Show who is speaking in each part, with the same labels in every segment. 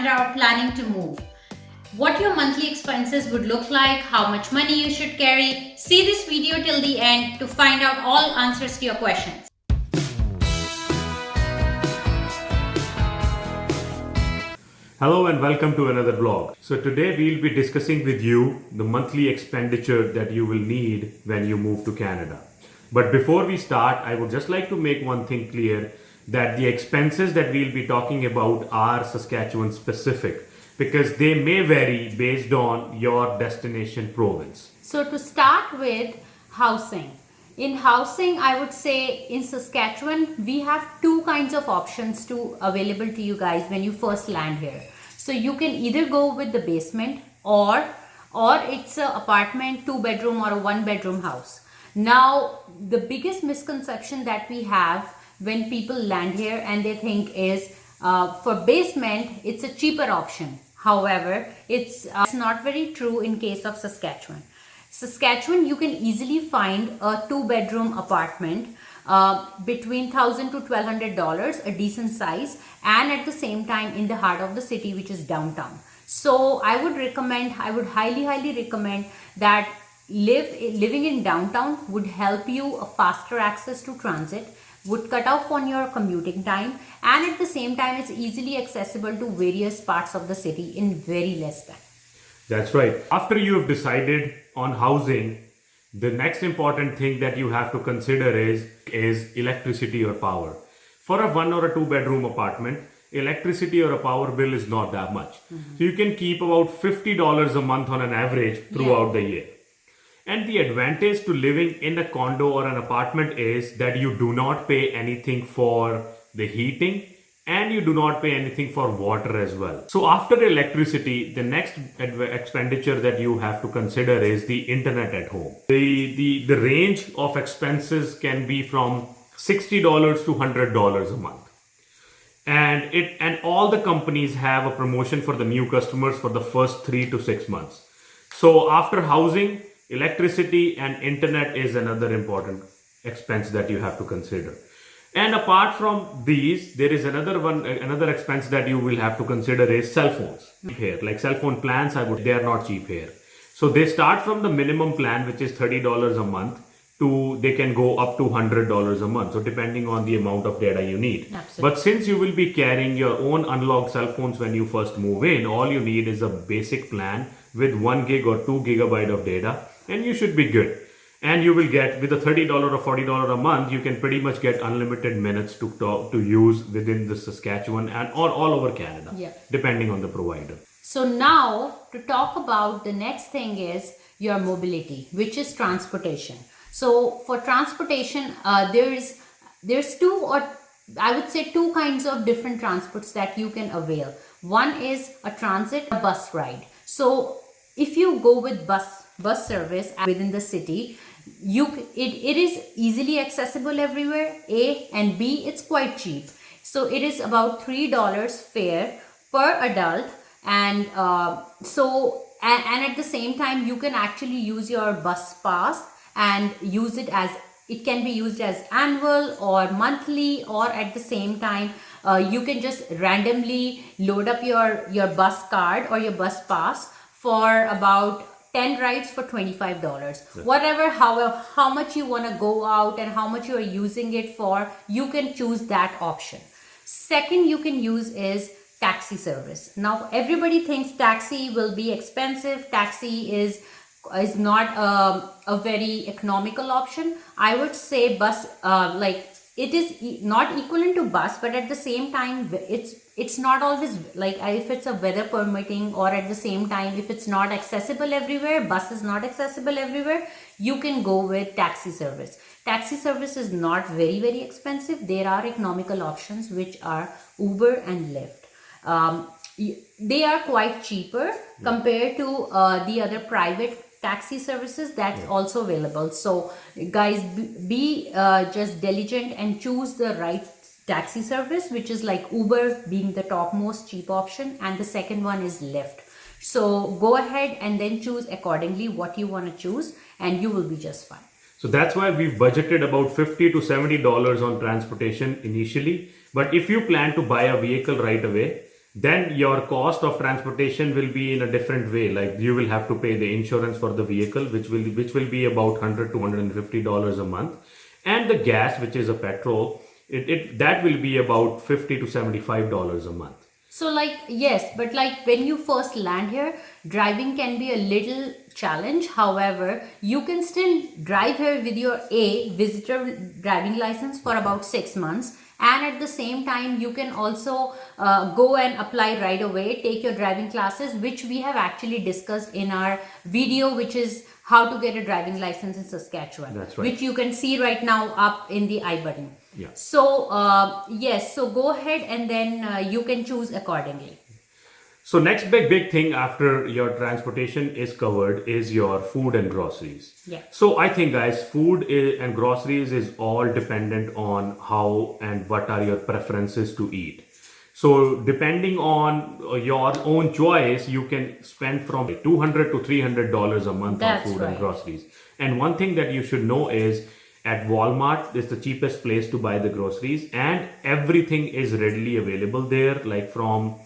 Speaker 1: Canada or planning to move. What your monthly expenses would look like, how much money you should carry. See this video till the end to find out all answers to your questions.
Speaker 2: Hello and welcome to another vlog. So today we'll be discussing with you the monthly expenditure that you will need when you move to Canada. But before we start, I would just like to make one thing clear, that the expenses that we'll be talking about are Saskatchewan specific because they may vary based on your destination province.
Speaker 1: So to start with housing. In housing, I would say in Saskatchewan, we have two kinds of options available to you guys when you first land here. So you can either go with the basement or it's an apartment, 2-bedroom or a 1-bedroom house. Now, the biggest misconception that we have when people land here and they think is for basement, it's a cheaper option. However, it's not very true in case of Saskatchewan. Saskatchewan, you can easily find a 2-bedroom apartment between $1,000 to $1,200, a decent size, and at the same time in the heart of the city, which is downtown. So I would highly recommend that living in downtown would help you a faster access to transit, would cut off on your commuting time, and at the same time it's easily accessible to various parts of the city in very less time.
Speaker 2: That's right. After you have decided on housing, the next important thing that you have to consider is electricity or power. For a 1 or a 2-bedroom apartment, electricity or a power bill is not that much. So you can keep about $50 a month on an average throughout the year. And the advantage to living in a condo or an apartment is that you do not pay anything for the heating and you do not pay anything for water as well. So after electricity, the next expenditure that you have to consider is the internet at home. The range of expenses can be from $60 to $100 a month. And all the companies have a promotion for the new customers for the first 3 to 6 months. So after housing, electricity and internet is another important expense that you have to consider. And apart from these, there is another expense that you will have to consider is cell phones. Here, like cell phone plans, they are not cheap here. So they start from the minimum plan, which is $30 a month, they can go up to $100 a month. So depending on the amount of data you need.
Speaker 1: Absolutely.
Speaker 2: But since you will be carrying your own unlocked cell phones when you first move in, all you need is a basic plan with 1 gig or 2 gigabyte of data, and you should be good. And you will get, with a $30 or $40 a month, you can pretty much get unlimited minutes to use within the Saskatchewan and all over Canada, depending on the provider.
Speaker 1: So now to talk about the next thing is your mobility, which is transportation. So for transportation, there's two kinds of different transports that you can avail. One is a transit, a bus ride. So if you go with bus service within the city, it is easily accessible everywhere, A, and B, it's quite cheap. So it is about $3 fare per adult, and at the same time you can actually use your bus pass and use it as, it can be used as annual or monthly, or at the same time you can just randomly load up your bus card or your bus pass for about 10 rides for $25. Whatever, how much you want to go out and how much you are using it for, you can choose that option. Second you can use is taxi service. Now everybody thinks taxi will be expensive. Taxi is not a very economical option. I would say bus, it is not equivalent to bus, but at the same time it's not always, like if it's a weather permitting, or at the same time if it's not accessible everywhere, bus is not accessible everywhere, you can go with taxi service. Taxi service is not very expensive. There are economical options which are Uber and Lyft. They are quite cheaper compared to the other private taxi services that's also available. So guys, be just diligent and choose the right taxi service, which is like Uber being the topmost cheap option, and the second one is Lyft. So go ahead and then choose accordingly what you want to choose, and you will be just fine.
Speaker 2: So that's why we've budgeted about $50 to $70 on transportation initially. But if you plan to buy a vehicle right away, then your cost of transportation will be in a different way. Like you will have to pay the insurance for the vehicle, which will be about $100 to $150 a month, and the gas, which is a petrol, that will be about $50 to $75 a month.
Speaker 1: So, like, yes, but like when you first land here, driving can be a little challenge. However, you can still drive here with your A visitor driving license for about 6 months. And at the same time, you can also go and apply right away, take your driving classes, which we have actually discussed in our video, which is how to get a driving license in Saskatchewan.
Speaker 2: That's right.
Speaker 1: Which you can see right now up in the I button.
Speaker 2: Yeah.
Speaker 1: So, yes, so go ahead and then you can choose accordingly.
Speaker 2: So next big thing after your transportation is covered is your food and groceries.
Speaker 1: Yeah.
Speaker 2: So I think guys, and groceries is all dependent on how and what are your preferences to eat. So depending on your own choice, you can spend from $200 to $300 a month
Speaker 1: That's
Speaker 2: on food
Speaker 1: right.
Speaker 2: and groceries. And one thing that you should know is at Walmart is the cheapest place to buy the groceries, and everything is readily available there, like from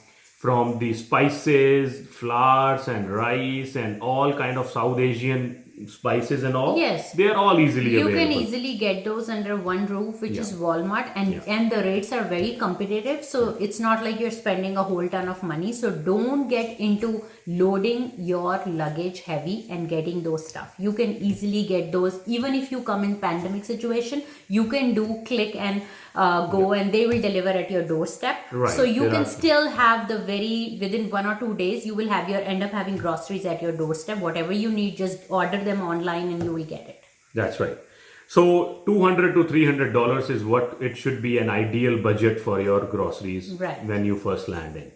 Speaker 2: the spices, flours and rice and all kind of South Asian spices and all.
Speaker 1: Yes.
Speaker 2: They are all easily
Speaker 1: You
Speaker 2: available.
Speaker 1: can easily get those under one roof, which
Speaker 2: Yeah.
Speaker 1: is Walmart, and the rates are very competitive. So it's not like you're spending a whole ton of money. So don't get into loading your luggage heavy and getting those stuff. You can easily get those, even if you come in pandemic situation. You can do click and go, and they will deliver at your doorstep.
Speaker 2: Right.
Speaker 1: So you
Speaker 2: There
Speaker 1: can
Speaker 2: are-
Speaker 1: still have within 1 or 2 days, you will end up having groceries at your doorstep. Whatever you need, just order them online and you will get it.
Speaker 2: That's right. So $200 to $300 is what it should be an ideal budget for your groceries
Speaker 1: Right.
Speaker 2: when you first land in.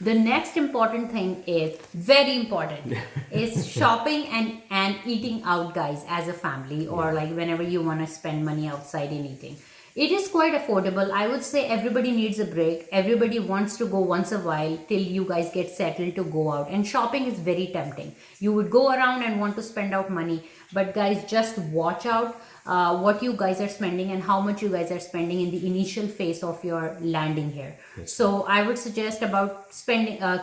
Speaker 1: The next important thing is very important is shopping and eating out, guys, as a family, or like whenever you want to spend money outside and eating. It is quite affordable. I would say everybody needs a break. Everybody wants to go once a while till you guys get settled to go out. And shopping is very tempting. You would go around and want to spend out money. But guys, just watch out what you guys are spending and how much you guys are spending in the initial phase of your landing here. So I would suggest about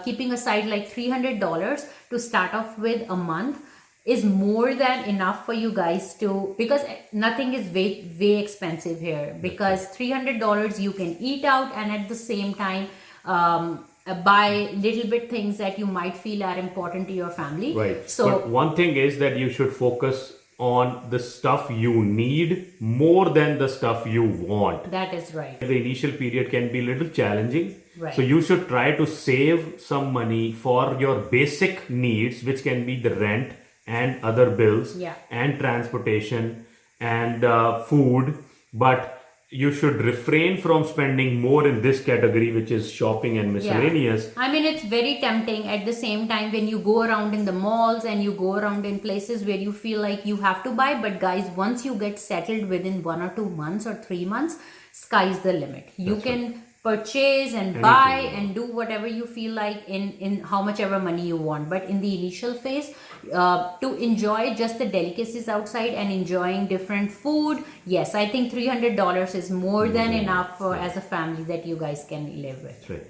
Speaker 1: keeping aside like $300 to start off with a month is more than enough for you guys to, because nothing is way expensive here, because $300 you can eat out and at the same time buy little bit things that you might feel are important to your family.
Speaker 2: Right.
Speaker 1: So
Speaker 2: but one thing is that you should focus on the stuff you need more than the stuff you want.
Speaker 1: that is right.
Speaker 2: The initial period can be a little challenging.
Speaker 1: Right.
Speaker 2: So you should try to save some money for your basic needs, which can be the rent and other bills and transportation and food. But you should refrain from spending more in this category, which is shopping and miscellaneous.
Speaker 1: I mean, it's very tempting at the same time when you go around in the malls and you go around in places where you feel like you have to buy. But guys, once you get settled within 1 or 2 months or 3 months, sky's the limit. You can purchase and buy and do whatever you feel like in how much ever money you want. But in the initial phase, to enjoy just the delicacies outside and enjoying different food, yes, I think $300 is more than enough for as a family that you guys can live with.
Speaker 2: Right.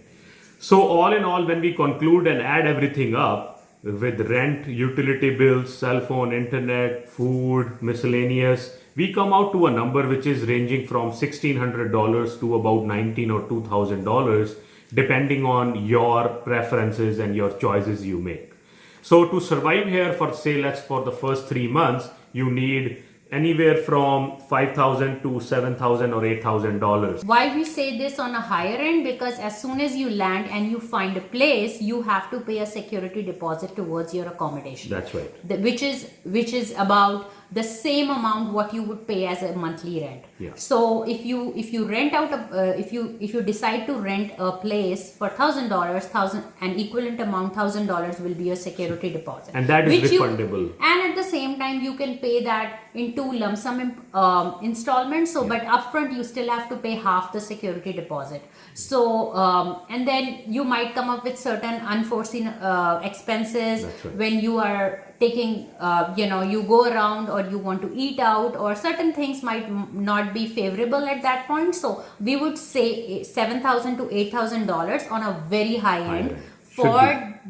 Speaker 2: So all in all, when we conclude and add everything up with rent, utility bills, cell phone, internet, food, miscellaneous, we come out to a number which is ranging from $1,600 to about $1,900 or $2,000, depending on your preferences and your choices you make. So to survive here for the first 3 months, you need anywhere from $5,000 to $7,000 or $8,000.
Speaker 1: Why we say this on a higher end? Because as soon as you land and you find a place, you have to pay a security deposit towards your accommodation.
Speaker 2: That's right.
Speaker 1: Which is about the same amount what you would pay as a monthly rent.
Speaker 2: Yeah.
Speaker 1: So if you rent out if you decide to rent a place for $1,000, an equivalent amount $1,000 will be your security deposit,
Speaker 2: And that is
Speaker 1: which
Speaker 2: refundable.
Speaker 1: and at the same time you can pay that in 2 lump sum installments. So but upfront you still have to pay half the security deposit. So and then you might come up with certain unforeseen expenses
Speaker 2: That's right.
Speaker 1: when you are taking, you go around or you want to eat out, or certain things might not be favorable at that point. So we would say $7,000 to $8,000 on a very high end
Speaker 2: end.
Speaker 1: for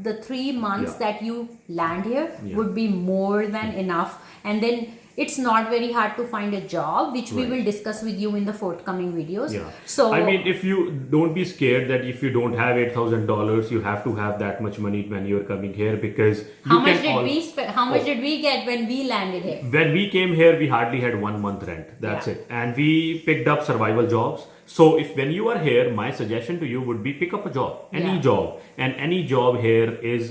Speaker 1: the 3 months
Speaker 2: Yeah.
Speaker 1: that you land here
Speaker 2: Yeah.
Speaker 1: would be more than enough. And then it's not very hard to find a job, which we
Speaker 2: Right.
Speaker 1: will discuss with you in the forthcoming videos.
Speaker 2: Yeah.
Speaker 1: So
Speaker 2: I mean, if you don't be scared that if you don't have $8,000, you have to have that much money when you're coming here, because
Speaker 1: how
Speaker 2: you
Speaker 1: much
Speaker 2: can
Speaker 1: did
Speaker 2: al-
Speaker 1: we spend? How much did we get when we landed here?
Speaker 2: When we came here, we hardly had 1 month rent. That's
Speaker 1: Yeah.
Speaker 2: it. And we picked up survival jobs. So if when you are here, my suggestion to you would be pick up a job, any
Speaker 1: Yeah.
Speaker 2: job. And any job here is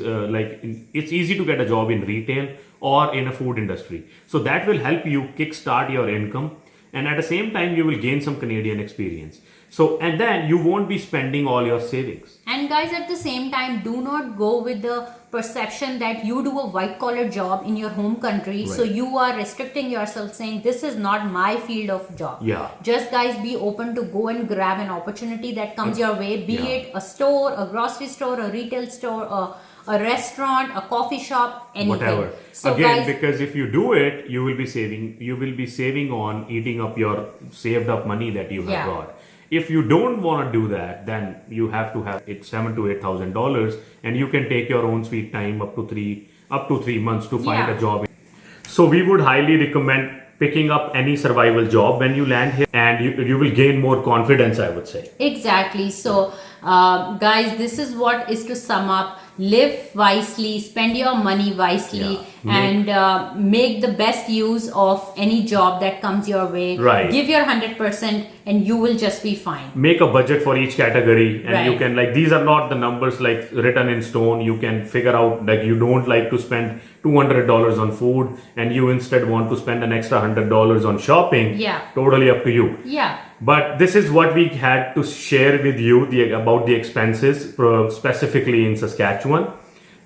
Speaker 2: it's easy to get a job in retail or in a food industry. So that will help you kickstart your income. And at the same time, you will gain some Canadian experience. So, and then you won't be spending all your savings.
Speaker 1: And guys, at the same time, do not go with the perception that you do a white collar job in your home country. So
Speaker 2: Right.
Speaker 1: you are restricting yourself, saying this is not my field of job.
Speaker 2: Yeah.
Speaker 1: Just guys, be open to go and grab an opportunity that comes your way, be
Speaker 2: Yeah.
Speaker 1: it a store, a grocery store, a retail store, a restaurant, a coffee shop, anything.
Speaker 2: Whatever.
Speaker 1: So
Speaker 2: Again,
Speaker 1: guys,
Speaker 2: because if you do it, you will be saving on eating up your saved up money that you have
Speaker 1: Yeah.
Speaker 2: got. If you don't want to do that, then you have to have it $7,000 to $8,000, and you can take your own sweet time up to 3 months to find
Speaker 1: Yeah.
Speaker 2: a job. So we would highly recommend picking up any survival job when you land here, and you will gain more confidence, I would say.
Speaker 1: exactly. So, guys, this is what is to sum up. Live wisely, spend your money wisely,
Speaker 2: Yeah.
Speaker 1: and make the best use of any job that comes your way.
Speaker 2: Right.
Speaker 1: Give your 100%, and you will just be fine.
Speaker 2: Make a budget for each category, and you
Speaker 1: Right.
Speaker 2: can, like, these are not the numbers like written in stone. You can figure out, like, you don't like to spend $200 on food and you instead want to spend an extra $100 on shopping.
Speaker 1: Yeah.
Speaker 2: Totally up to you.
Speaker 1: Yeah.
Speaker 2: But this is what we had to share with you about the expenses, specifically in Saskatchewan.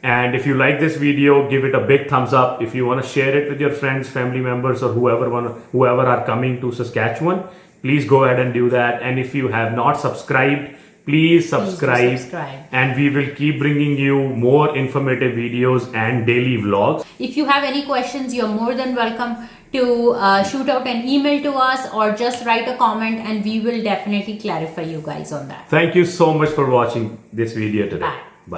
Speaker 2: And if you like this video, give it a big thumbs up. If you want to share it with your friends, family members, or whoever are coming to Saskatchewan, please go ahead and do that. And if you have not subscribed, please subscribe.
Speaker 1: subscribe.
Speaker 2: And we will keep bringing you more informative videos and daily vlogs.
Speaker 1: If you have any questions, you're more than welcome to shoot out an email to us, or just write a comment, and we will definitely clarify you guys on that.
Speaker 2: Thank you so much for watching this video today.
Speaker 1: Bye.